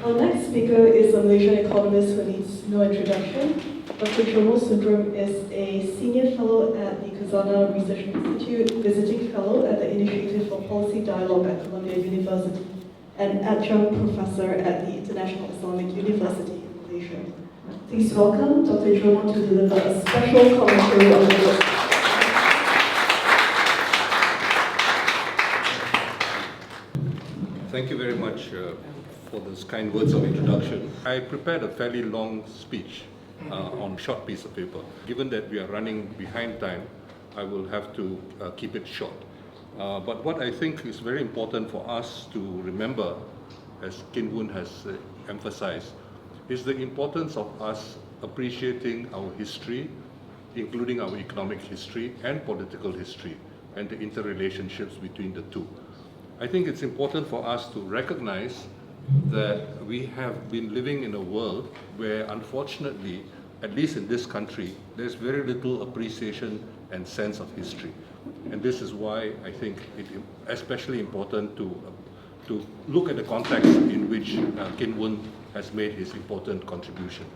Our next speaker is a Malaysian economist who needs no introduction. Dr. Jomo Sundaram is a senior fellow at the Khazanah Research Institute, visiting fellow at the Initiative for Policy Dialogue at Columbia University, and adjunct professor at the International Islamic University in Malaysia. Please welcome Dr. Jomo to deliver a special commentary on the book. Thank you very much for those kind words of introduction. I prepared a fairly long speech on a short piece of paper. Given that we are running behind time, I will have to keep it short. But what I think is very important for us to remember, as Woon has emphasized, is the importance of us appreciating our history, including our economic history and political history, and the interrelationships between the two. I think it's important for us to recognize that we have been living in a world where, unfortunately, at least in this country, there's very little appreciation and sense of history. And this is why I think it's especially important to look at the context in which Woon has made his important contribution.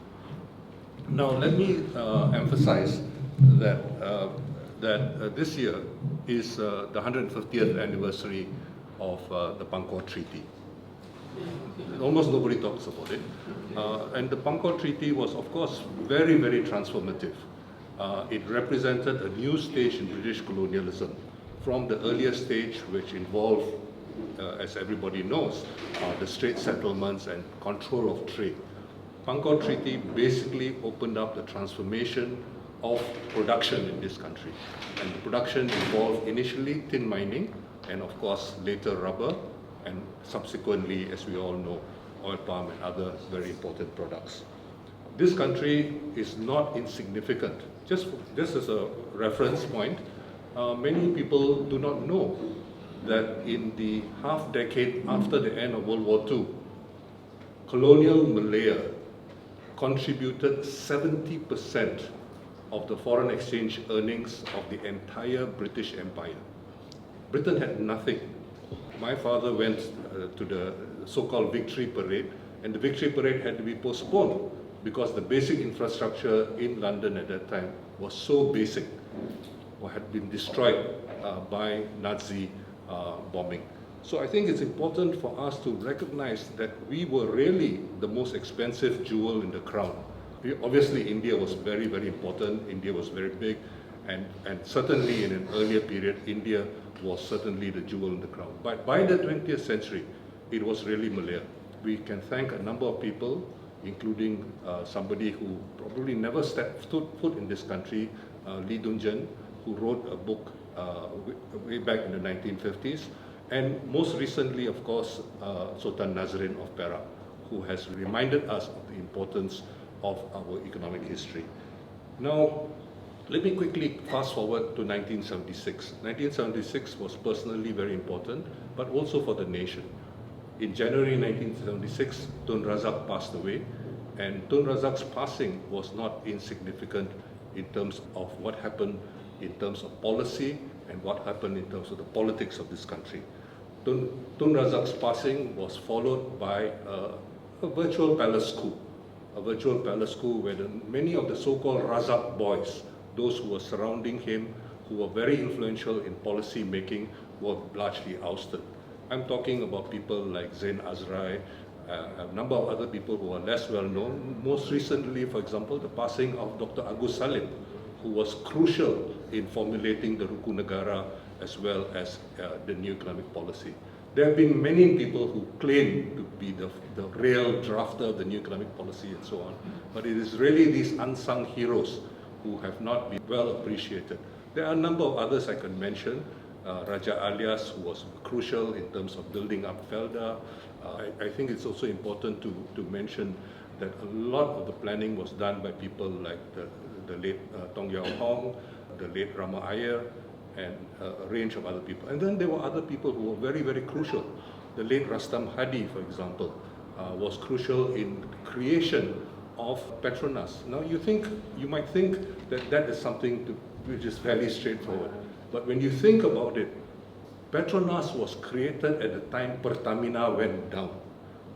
Now, let me emphasize that this year is the 150th anniversary of the Bangkok Treaty. Almost nobody talks about it. And the Bangkok Treaty was, of course, very, very transformative. It represented a new stage in British colonialism from the earlier stage, which involved, as everybody knows, the Strait settlements and control of trade. Bangkok Treaty basically opened up the transformation of production in this country. And the production involved initially tin mining, and of course later rubber, and subsequently, as we all know, oil palm and other very important products. This country is not insignificant. Just as a reference point, many people do not know that in the half decade after the end of World War II, colonial Malaya contributed 70% of the foreign exchange earnings of the entire British Empire. Britain had nothing. My father went to the so-called Victory Parade, and the Victory Parade had to be postponed because the basic infrastructure in London at that time was so basic, or had been destroyed by Nazi bombing. So I think it's important for us to recognize that we were really the most expensive jewel in the crown. Obviously, India was very, very important. India was very big, and certainly in an earlier period, India was certainly the jewel in the crown. But by the 20th century, it was really Malaya. We can thank a number of people, including somebody who probably never stepped foot in this country, Lee Dunjan, who wrote a book way back in the 1950s, and most recently, of course, Sultan Nazrin of Perak, who has reminded us of the importance of our economic history. Now, let me quickly fast forward to 1976. 1976 was personally very important, but also for the nation. In January 1976, Tun Razak passed away, and Tun Razak's passing was not insignificant in terms of what happened in terms of policy and what happened in terms of the politics of this country. Tun Razak's passing was followed by a virtual palace school. A virtual palace school where many of the so-called Razak boys, those who were surrounding him, who were very influential in policy making, were largely ousted. I'm talking about people like Zain Azrai, a number of other people who are less well known. Most recently, for example, the passing of Dr. Agus Salim, who was crucial in formulating the Rukun Negara as well as the new economic policy. There have been many people who claim to be the real drafter of the new economic policy and so on, but it is really these unsung heroes who have not been well appreciated. There are a number of others I can mention. Raja Alias, who was crucial in terms of building up Felda. I think it's also important to mention that a lot of the planning was done by people like the late Tong Yao Hong, the late Rama Iyer, and a range of other people. And then there were other people who were very, very crucial. The late Rastam Hadi, for example, was crucial in creation of Petronas. Now you might think that is something which is fairly straightforward. But when you think about it, Petronas was created at the time Pertamina went down.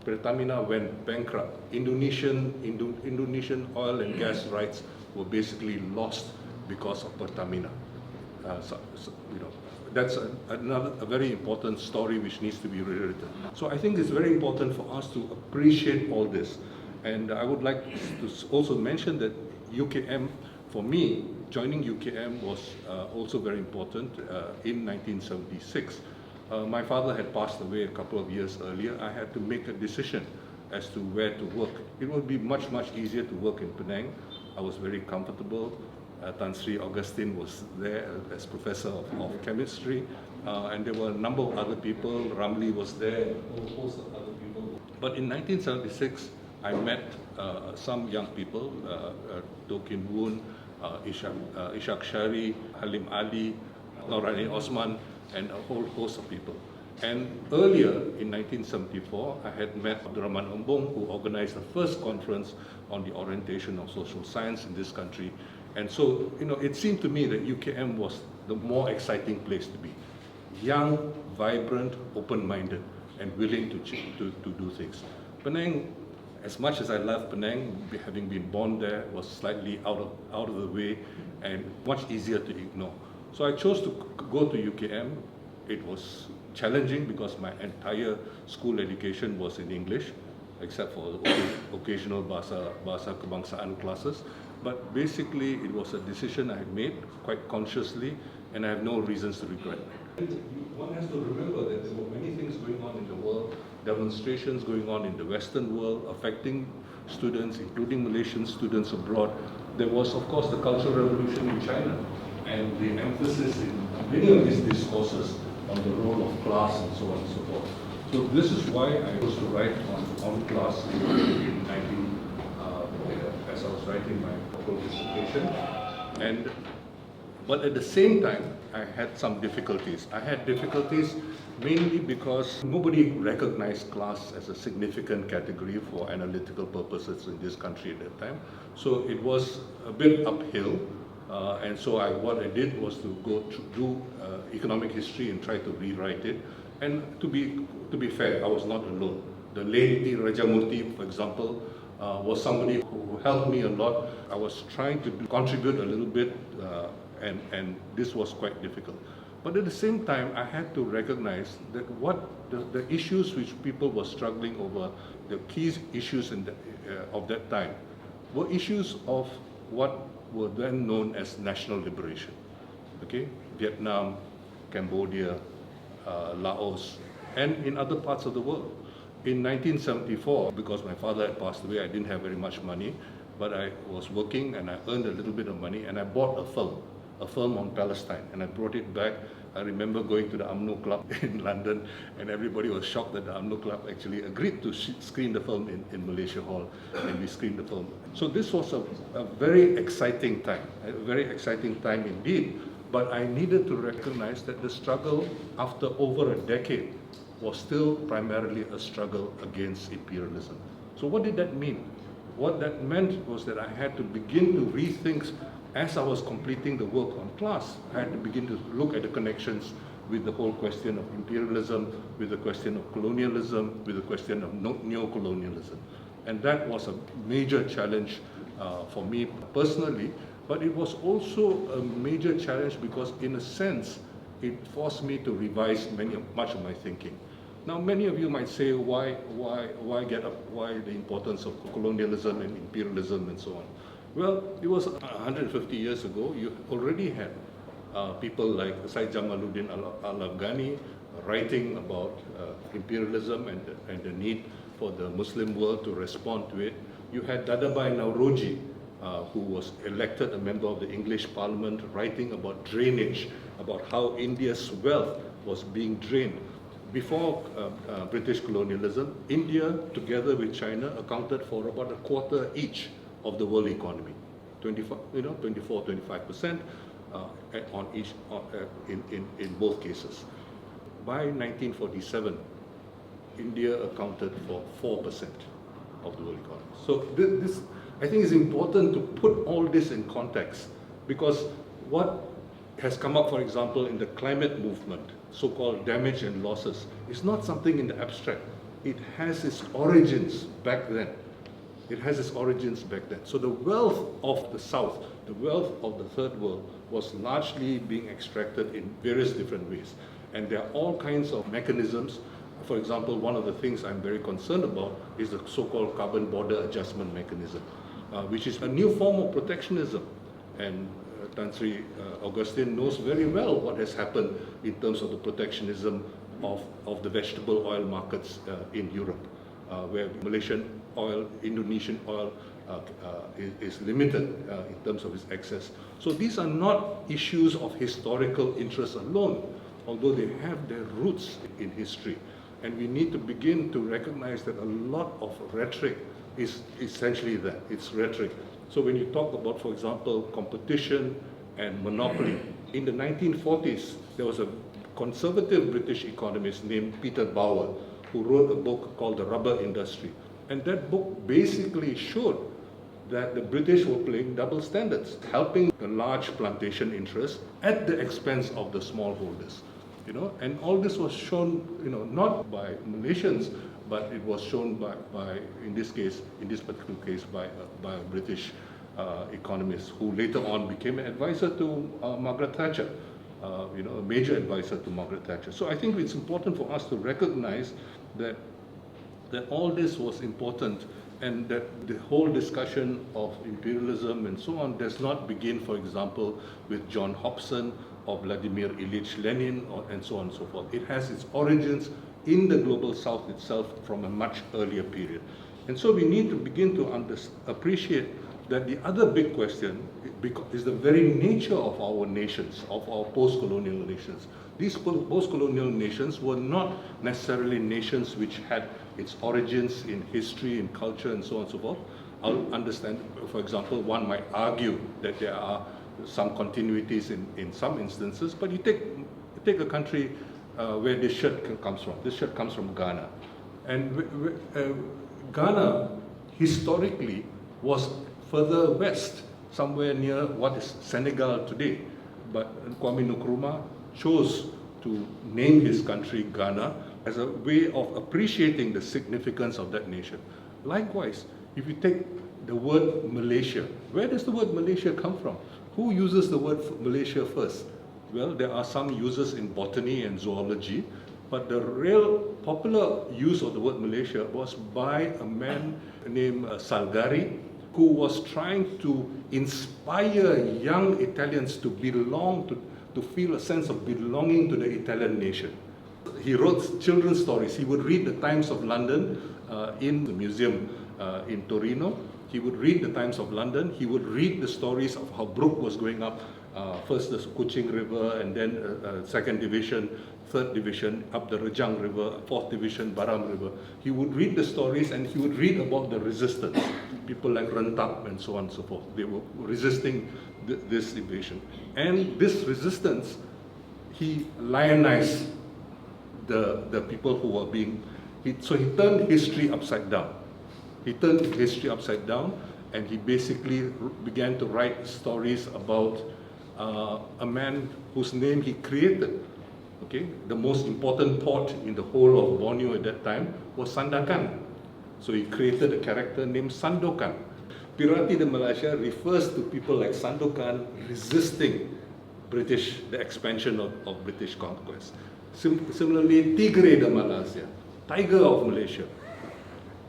Pertamina went bankrupt. Indonesian oil and gas rights were basically lost because of Pertamina. That's a very important story which needs to be rewritten. So I think it's very important for us to appreciate all this. And I would like to also mention that UKM, for me, joining UKM was also very important in 1976. My father had passed away a couple of years earlier. I had to make a decision as to where to work. It would be much easier to work in Penang. I was very comfortable. Tan Sri Augustine was there as professor of chemistry, and there were a number of other people. Ramli was there, and a whole host of other people. But in 1976, I met some young people, Tokin Woon, Ishak Shari, Halim Ali, Norani Osman, and a whole host of people. And earlier, in 1974, I had met Abdurrahman Ombong, who organized the first conference on the orientation of social science in this country. And so, it seemed to me that UKM was the more exciting place to be. Young, vibrant, open-minded, and willing to do things. Penang, as much as I love Penang, having been born there, was slightly out of the way and much easier to ignore. So I chose to go to UKM. It was challenging because my entire school education was in English, except for occasional Bahasa Kebangsaan classes. But basically, it was a decision I had made quite consciously, and I have no reasons to regret. One has to remember that there were many things going on in the world, demonstrations going on in the Western world, affecting students, including Malaysian students abroad. There was, of course, the Cultural Revolution in China, and the emphasis in many of these discourses on the role of class and so on and so forth. So this is why I was to write on class in 19, as I was writing my dissertation. But at the same time, I had some difficulties. I had difficulties mainly because nobody recognized class as a significant category for analytical purposes in this country at that time. So it was a bit uphill. And so what I did was to go to do economic history and try to rewrite it. And to be fair, I was not alone. The late Rajamurthy, for example, was somebody who helped me a lot. I was trying to contribute a little bit, and this was quite difficult. But at the same time, I had to recognize that the issues which people were struggling over, the key issues of that time, were issues of what were then known as national liberation. Okay, Vietnam, Cambodia, Laos, and in other parts of the world. In 1974, because my father had passed away, I didn't have very much money, but I was working and I earned a little bit of money, and I bought a film on Palestine, and I brought it back. I remember going to the UMNO Club in London, and everybody was shocked that the UMNO Club actually agreed to screen the film in Malaysia Hall, and we screened the film. So this was a very exciting time, indeed. But I needed to recognize that the struggle after over a decade was still primarily a struggle against imperialism. So what did that mean? What that meant was that I had to begin to rethink, as I was completing the work on class, I had to begin to look at the connections with the whole question of imperialism, with the question of colonialism, with the question of neo-colonialism. And that was a major challenge for me personally, but it was also a major challenge because, in a sense, it forced me to revise much of my thinking. Now, many of you might say, why the importance of colonialism and imperialism and so on? Well, it was 150 years ago. You already had people like Syed Jamaluddin al-Afghani writing about imperialism and the need for the Muslim world to respond to it. You had Dadabhai Nauroji, who was elected a member of the English Parliament, writing about drainage, about how India's wealth was being drained. Before British colonialism, India, together with China, accounted for about a quarter each of the world economy, 24-25% on each in both cases. By 1947, India accounted for 4% of the world economy. So this, I think, is important to put all this in context, because what has come up, for example, in the climate movement, so-called damage and losses, is not something in the abstract. it has its origins back then. It has its origins back then. So the wealth of the South, the wealth of the Third World was largely being extracted in various different ways. And there are all kinds of mechanisms. For example, one of the things I'm very concerned about is the so-called carbon border adjustment mechanism, which is a new form of protectionism. And Tan Sri Augustine knows very well what has happened in terms of the protectionism of the vegetable oil markets in Europe, where Malaysian oil, Indonesian oil is limited in terms of its access. So these are not issues of historical interest alone, although they have their roots in history. And we need to begin to recognize that a lot of rhetoric is essentially that, it's rhetoric. So when you talk about, for example, competition and monopoly, in the 1940s, there was a conservative British economist named Peter Bower, who wrote a book called The Rubber Industry. And that book basically showed that the British were playing double standards, helping the large plantation interests at the expense of the smallholders. And all this was shown, not by Malaysians, but it was shown by in this particular case, by a British economist who later on became an advisor to Margaret Thatcher, a major advisor to Margaret Thatcher. So I think it's important for us to recognize that all this was important, and that the whole discussion of imperialism and so on does not begin, for example, with John Hobson or Vladimir Ilyich Lenin and so on and so forth. It has its origins in the global South itself from a much earlier period. And so we need to begin to appreciate that the other big question is the very nature of our nations, of our post-colonial nations. These post-colonial nations were not necessarily nations which had its origins in history, in culture, and so on and so forth. I'll understand, for example, one might argue that there are some continuities in some instances, but you take a country where this shirt comes from. This shirt comes from Ghana. And Ghana, historically, was further west, somewhere near what is Senegal today. But Kwame Nkrumah chose to name his country Ghana as a way of appreciating the significance of that nation. Likewise, if you take the word Malaysia, where does the word Malaysia come from? Who uses the word Malaysia first? Well, there are some users in botany and zoology, but the real popular use of the word Malaysia was by a man named Salgari, who was trying to inspire young Italians to belong, to feel a sense of belonging to the Italian nation. He wrote children's stories. He would read the Times of London in the museum in Torino. He would read the Times of London. He would read the stories of how Brooke was going up, first the Kuching River, and then second division, third division, up the Rejang River, fourth division, Baram River. He would read the stories, and he would read about the resistance, people like Rentap and so on and so forth. They were resisting this invasion. And this resistance, he lionized the people who were being, so he turned history upside down. He turned history upside down, and he basically began to write stories about a man whose name he created. Okay, the most important port in the whole of Borneo at that time was Sandakan. So he created a character named Sandokan. Pirati de Malaysia refers to people like Sandokan resisting the expansion of British conquest. Similarly, Tigre de Malaysia, Tiger of Malaysia.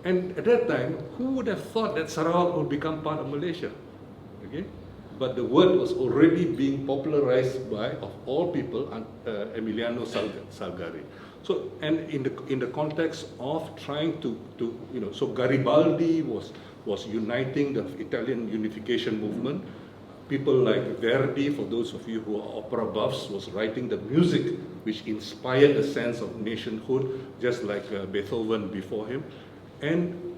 And at that time, who would have thought that Sarawak would become part of Malaysia? Okay? But the word was already being popularized by, of all people, Emiliano Salgari. So, and in the context of trying to so Garibaldi was uniting the Italian unification movement. People like Verdi, for those of you who are opera buffs, was writing the music which inspired a sense of nationhood, just like Beethoven before him. And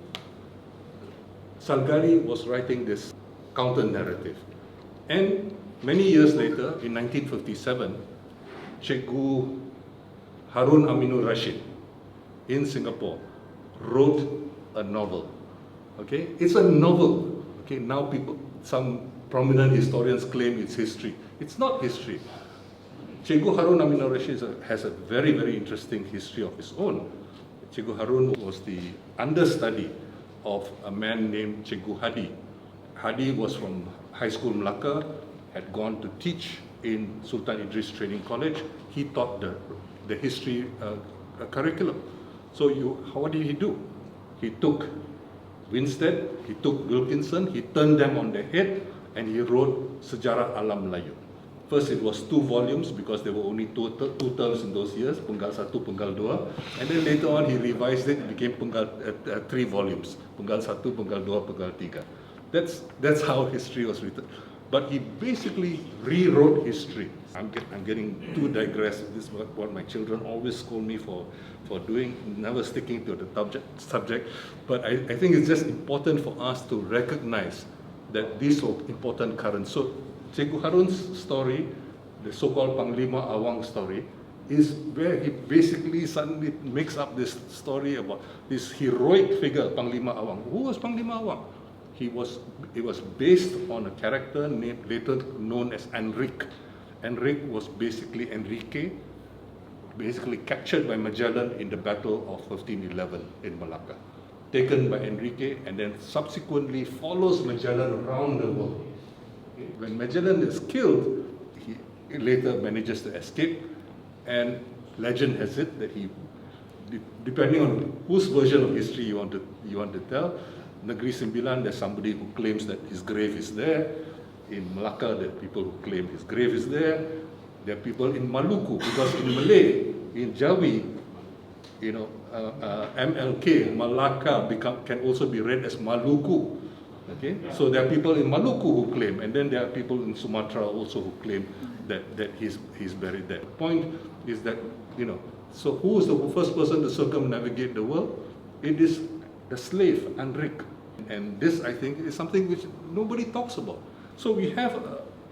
Salgari was writing this counter-narrative. And many years later, in 1957, Cikgu Harun Aminur Rashid in Singapore wrote a novel. Okay, it's a novel. Okay, now some prominent historians claim it's history. It's not history. Cikgu Harun Aminur Rashid has a very, very interesting history of his own. Cikgu Harun was the understudy of a man named Cikgu Hadi. Hadi was from High School Melaka, had gone to teach in Sultan Idris Training College. He taught the history curriculum. So what did he do? He took Winstead, he took Wilkinson, he turned them on their head, and he wrote Sejarah Alam Melayu. First it was 2 volumes because there were only two terms in those years, Penggal 1, Penggal 2. And then later on he revised it, it became 3 volumes, Penggal 1, Penggal 2, Penggal 3. That's how history was written. But he basically rewrote history. I'm getting too digressive. This is what my children always scold me for doing, never sticking to the subject. But I think it's just important for us to recognize that these are important currents. So Cikgu Harun's story, the so-called Panglima Awang story, is where he basically suddenly makes up this story about this heroic figure, Panglima Awang. Who was Panglima Awang? It was based on a character named, later known as Enrique. Enrique was basically Enrique, basically captured by Magellan in the Battle of 1511 in Malacca. Taken by Enrique and then subsequently follows Magellan around the world. When Magellan is killed, he later manages to escape, and legend has it that he, depending on whose version of history you want to tell, Negeri Sembilan, there's somebody who claims that his grave is there. In Malacca, there are people who claim his grave is there. There are people in Maluku, because in Malay, in Jawi, MLK, Malacca, can also be read as Maluku. Okay, so there are people in Maluku who claim, and then there are people in Sumatra also who claim that he's buried there. The point is that, so who is the first person to circumnavigate the world? It is the slave, Enrique. And this, I think, is something which nobody talks about. So we have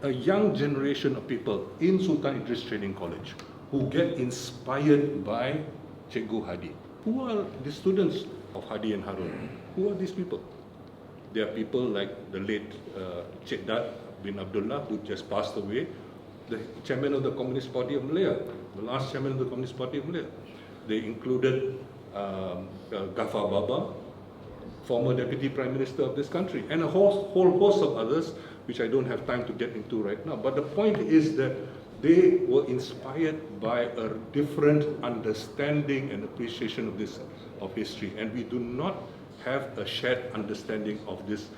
a young generation of people in Sultan Idris Training College who get inspired by Cikgu Hadi. Who are the students of Hadi and Harun? Who are these people? There are people like the late Cik Dat bin Abdullah, who just passed away, the chairman of the Communist Party of Malaya, the last chairman of the Communist Party of Malaya. They included Ghaffar Baba, former Deputy Prime Minister of this country, and a whole host of others, which I don't have time to get into right now. But the point is that they were inspired by a different understanding and appreciation of history, and we do not have a shared understanding of this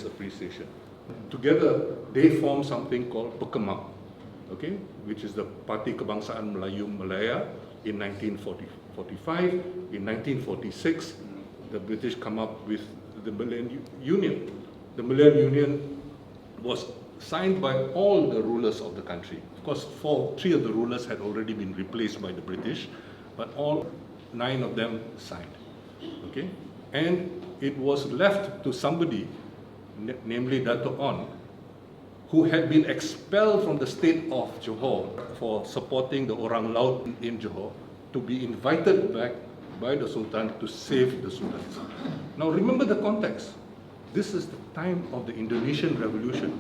appreciation. Together, they form something called Pekemang, okay, which is the Parti Kebangsaan Melayu Malaya in 1945. In 1946, the British come up with the Malayan Union. The Malayan Union was signed by all the rulers of the country. Of course, 3 of the rulers had already been replaced by the British, but all 9 of them signed. Okay, and it was left to somebody, namely Datuk On, who had been expelled from the state of Johor for supporting the Orang Laut in Johor, to be invited back by the Sultan to save the Sudans. Now remember the context. This is the time of the Indonesian Revolution.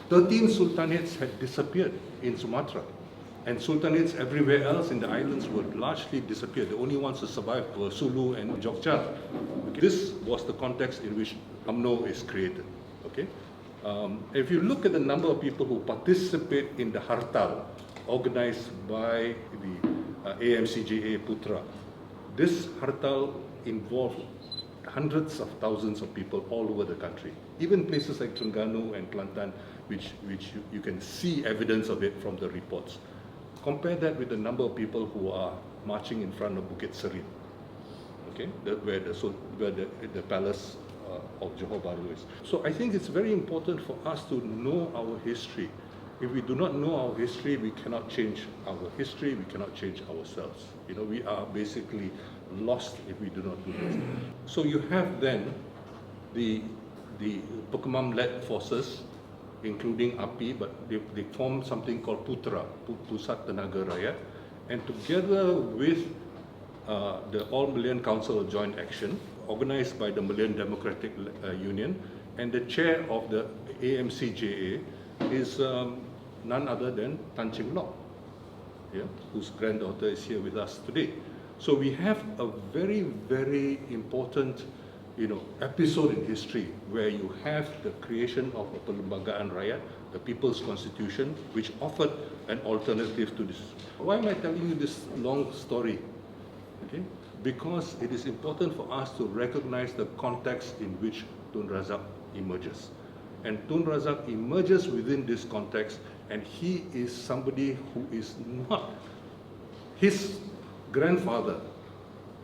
13 sultanates had disappeared in Sumatra, and sultanates everywhere else in the islands were largely disappeared. The only ones who survived were Sulu and Jogja. Okay. This was the context in which UMNO is created. Okay? If you look at the number of people who participate in the Hartal, organized by the AMCJA Putra, this Hartal involved hundreds of thousands of people all over the country, even places like Terengganu and Kelantan, which you can see evidence of it from the reports. Compare that with the number of people who are marching in front of Bukit Serin, okay, where the palace of Johor Bahru is. So I think it's very important for us to know our history. If we do not know our history, we cannot change our history, we cannot change ourselves. We are basically lost if we do not do this. So you have then the Pekemang-led forces, including API, but they formed something called Putra, Pusat Tenaga Rakyat, and together with the All Malayan Council of Joint Action, organized by the Malayan Democratic Union, and the chair of the AMCJA is none other than Tan Cheng Lock, whose granddaughter is here with us today. So we have a very, very important episode in history where you have the creation of a Perlembagaan Rakyat, the People's Constitution, which offered an alternative to this. Why am I telling you this long story? Okay? Because it is important for us to recognize the context in which Tun Razak emerges. And Tun Razak emerges within this context, and he is somebody who is not. His grandfather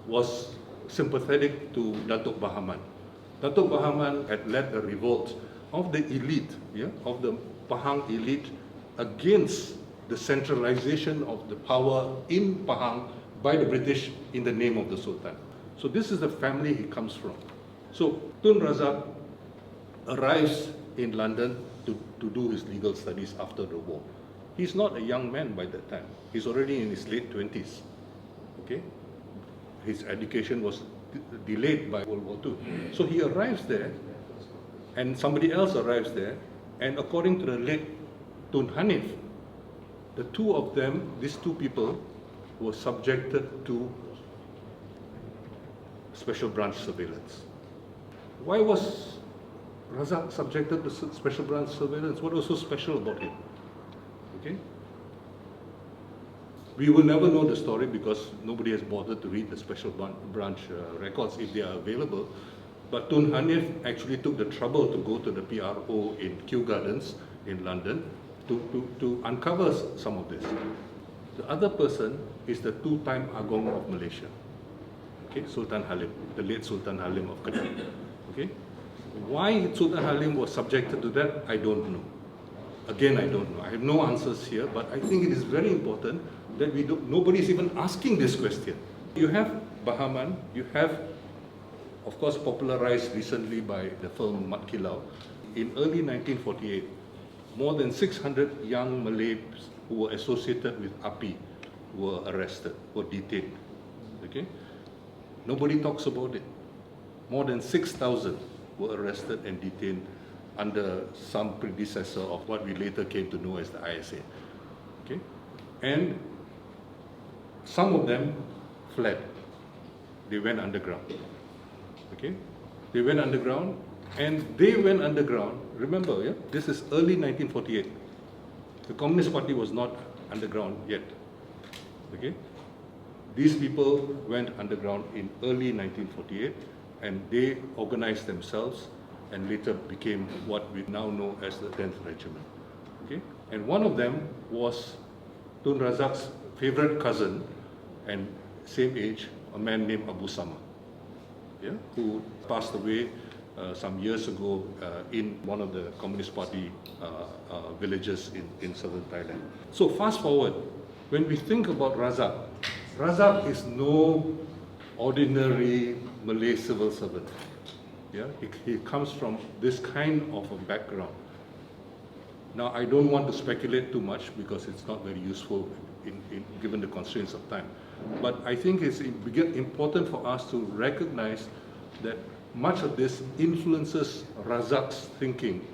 was sympathetic to Datuk Bahaman. Datuk Bahaman had led a revolt of the elite, of the Pahang elite, against the centralization of the power in Pahang by the British in the name of the Sultan. So this is the family he comes from. So Tun Razak arrives in London to do his legal studies after the war. He's not a young man by that time. He's already in his late 20s. Okay? His education was delayed by World War II. So he arrives there, and somebody else arrives there, and according to the late Tun Hanif, the two of them, these two people, were subjected to special branch surveillance. Why was Razak subjected to special branch surveillance? What was so special about him? Okay? We will never know the story because nobody has bothered to read the special branch records if they are available. But Tun Hanif actually took the trouble to go to the PRO in Kew Gardens in London to uncover some of this. The other person is the two-time Agong of Malaysia, okay, Sultan Halim, the late Sultan Halim of Kedah. Okay? Why Sultan Halim was subjected to that, I don't know. Again, I don't know. I have no answers here, but I think it is very important that nobody is even asking this question. You have Bahaman, you have, of course, popularized recently by the film Mat Kilau. In early 1948, more than 600 young Malays who were associated with API were arrested, were detained. Okay? Nobody talks about it. More than 6,000 were arrested and detained under some predecessor of what we later came to know as the ISA. Okay? And some of them fled. They went underground. Okay? They went underground, and they went underground. Remember, yeah? This is early 1948. The Communist Party was not underground yet. Okay? These people went underground in early 1948, and they organized themselves and later became what we now know as the 10th Regiment. Okay? And one of them was Tun Razak's favorite cousin and same age, a man named Abu Sama, yeah, who passed away some years ago in one of the Communist Party villages in southern Thailand. So fast forward, when we think about Razak, Razak is no ordinary Malay civil servant. Yeah? He comes from this kind of a background. Now, I don't want to speculate too much because it's not very useful given the constraints of time. But I think it's important for us to recognize that much of this influences Razak's thinking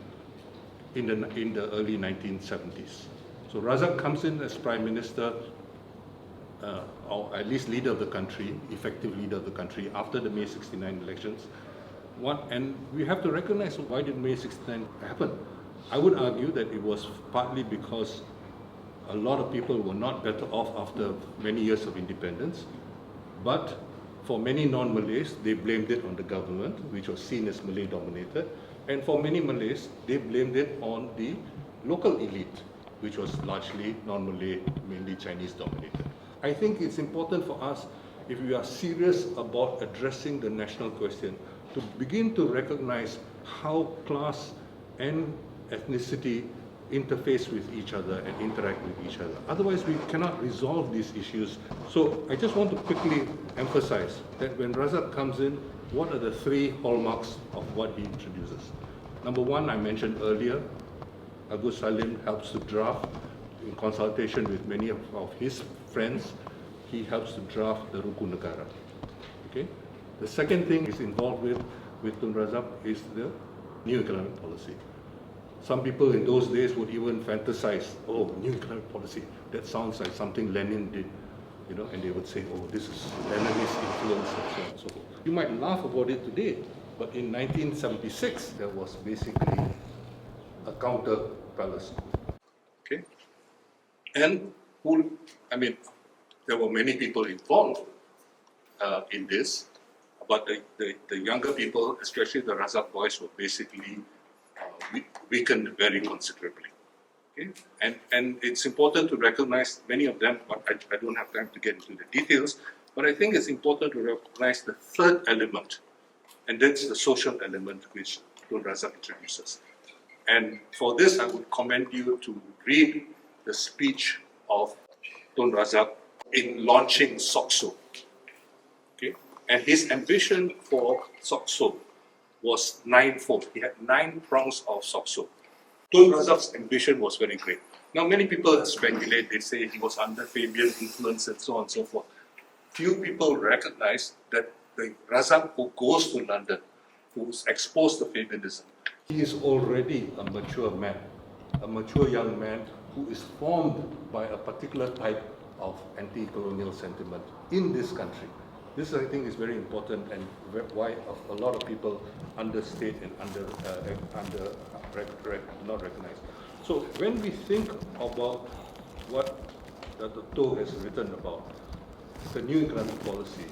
in the early 1970s. So Razak comes in as Prime Minister, or at least leader of the country, effective leader of the country, after the May 69 elections. And we have to recognize, why did May 69 happen? I would argue that it was partly because a lot of people were not better off after many years of independence, but for many non-Malays, they blamed it on the government, which was seen as Malay-dominated, and for many Malays, they blamed it on the local elite, which was largely non-Malay, mainly Chinese-dominated. I think it's important for us, if we are serious about addressing the national question, to begin to recognize how class and ethnicity interface with each other and interact with each other. Otherwise, we cannot resolve these issues. So I just want to quickly emphasize that when Razak comes in, what are the three hallmarks of what he introduces? Number one, I mentioned earlier, Agus Salim helps to draft, in consultation with many of his friends, he helps to draft the Rukun Negara. Okay? The second thing he's involved with Tun Razak is the new economic policy. Some people in those days would even fantasize, oh, new economic policy, that sounds like something Lenin did. and they would say, oh, this is Leninist influence and so on and so forth. You might laugh about it today, but in 1976, there was basically a counter palace. Okay? And there were many people involved in this, but the younger people, especially the Razak boys, were basically weakened very considerably. Okay? And it's important to recognize many of them, but I don't have time to get into the details, but I think it's important to recognize the third element, and that's the social element which Tun Razak introduces. And for this, I would commend you to read the speech of Tun Razak in launching SOCSO. Okay? And his ambition for SOCSO was ninefold. He had 9 prongs of SOCSO. Tun Razak's ambition was very great. Now, many people speculate, they say he was under Fabian influence and so on and so forth. Few people recognize that the Razak who goes to London, who's exposed to Fabianism, he is already a mature man, a mature young man who is formed by a particular type of anti-colonial sentiment in this country. This, I think, is very important, and why a lot of people understate and not recognize. So when we think about what Dr. To has written about the new economic policy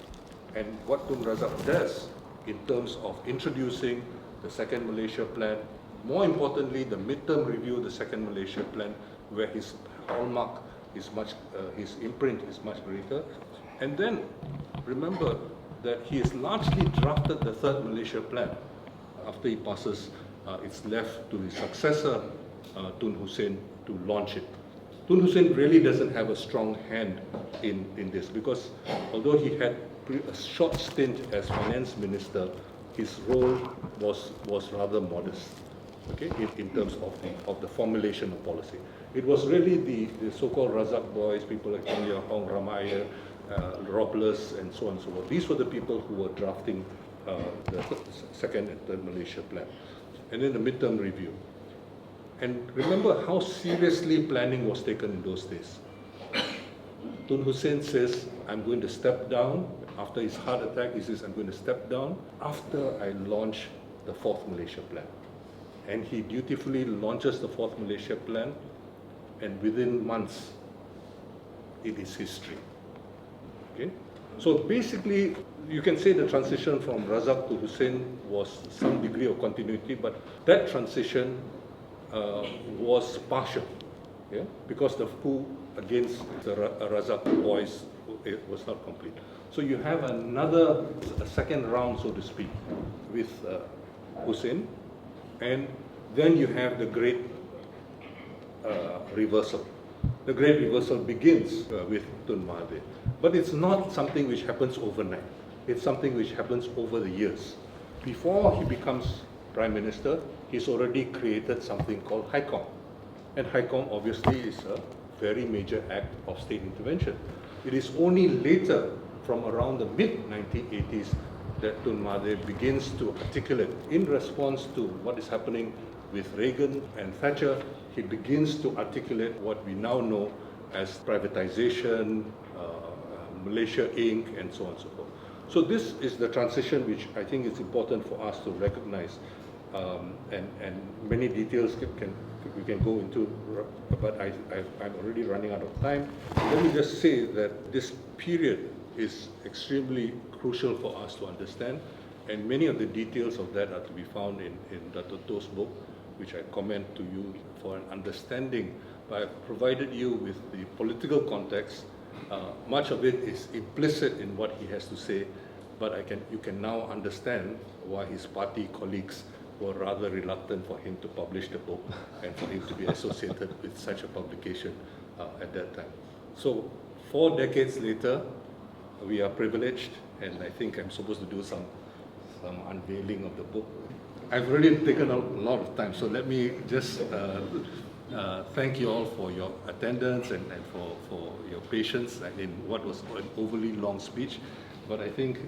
and what Tun Razak does in terms of introducing the second Malaysia plan, more importantly, the midterm review of the second Malaysia plan, where his hallmark is his imprint is much greater. And then remember that he has largely drafted the third Malaysia plan. After he passes, it's left to his successor, Tun Hussein, to launch it. Tun Hussein really doesn't have a strong hand in this, because although he had a short stint as finance minister, his role was rather modest, okay, in terms of the formulation of policy. It was really the so-called Razak boys, people like Tong Hong, Ramaya, Robles, and so on and so forth. These were the people who were drafting the second and third Malaysia plan. And then the midterm review. And remember how seriously planning was taken in those days. Tun Hussein says, I'm going to step down. After his heart attack, he says, I'm going to step down after I launch the fourth Malaysia plan. And he dutifully launches the fourth Malaysia plan, and within months, it is history. Okay? So basically, you can say the transition from Razak to Hussein was some degree of continuity, but that transition was partial, yeah? Because the coup against the Razak boys, it was not complete. So you have a second round, so to speak, with Hussein, and then you have the great reversal. The great reversal begins with Tun Mahathir. But it's not something which happens overnight. It's something which happens over the years. Before he becomes Prime Minister, he's already created something called HICOM. And HICOM obviously is a very major act of state intervention. It is only later, from around the mid-1980s, that Tun Mahathir begins to articulate, in response to what is happening with Reagan and Thatcher, he begins to articulate what we now know as privatization, Malaysia Inc., and so on and so forth. So this is the transition which I think is important for us to recognize, and many details we can go into, but I'm already running out of time. Let me just say that this period is extremely crucial for us to understand, and many of the details of that are to be found in Dr. To's book, which I commend to you for an understanding. But I've provided you with the political context. Much of it is implicit in what he has to say, but you can now understand why his party colleagues were rather reluctant for him to publish the book and for him to be associated with such a publication at that time. So 4 decades later, we are privileged, and I think I'm supposed to do some unveiling of the book. I've already taken a lot of time, so let me just thank you all for your attendance and for your patience in what was an overly long speech. But I think...